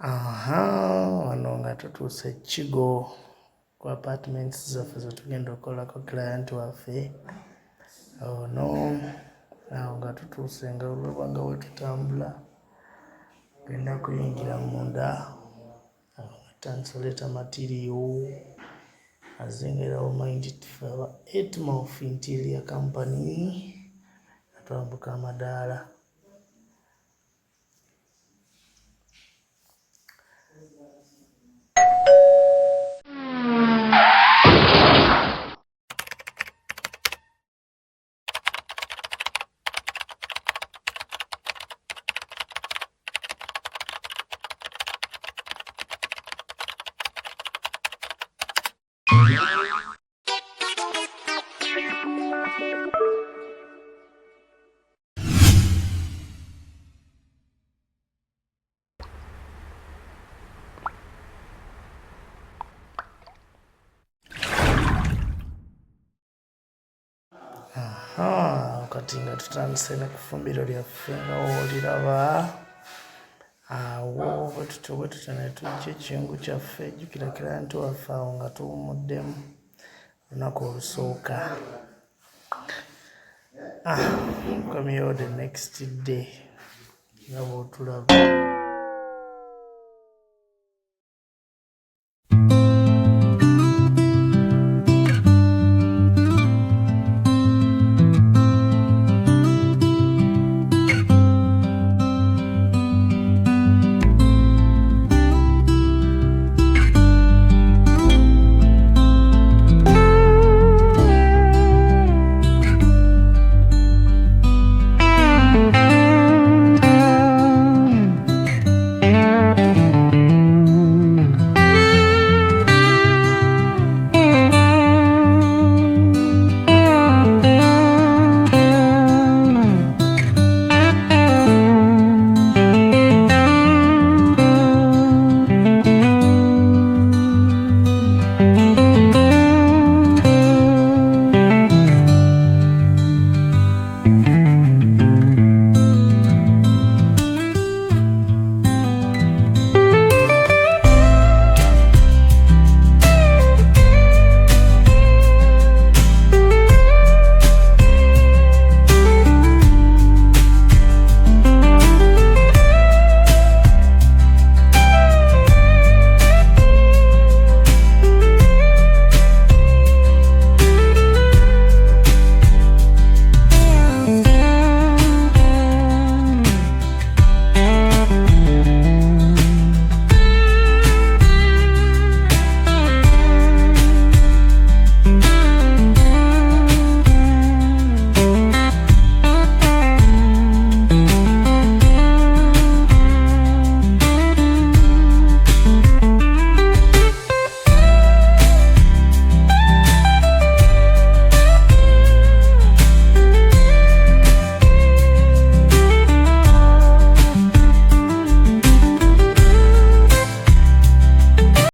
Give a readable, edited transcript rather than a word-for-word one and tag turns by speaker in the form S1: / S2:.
S1: Wano nga tutuuse Kigo ku apartments zaffe ze tugenda okukolako client waffe. Ono awo nga tutuuse nga olaba nga bwe tutambula genda kuyingira munda translator material azingirawo mind ffe aba Etmos Interior Company nga twambuka amadaala. Kati nga tutandise ne ku ffumbiro lyaffe nga wooliraba. Awo bwe tutyo ne tujja ekiyungu kyaffe. Jjukira client waffe awo nga tuwummuddemu olunaku olusooka. Komyewo the next day nga bw'otulaba.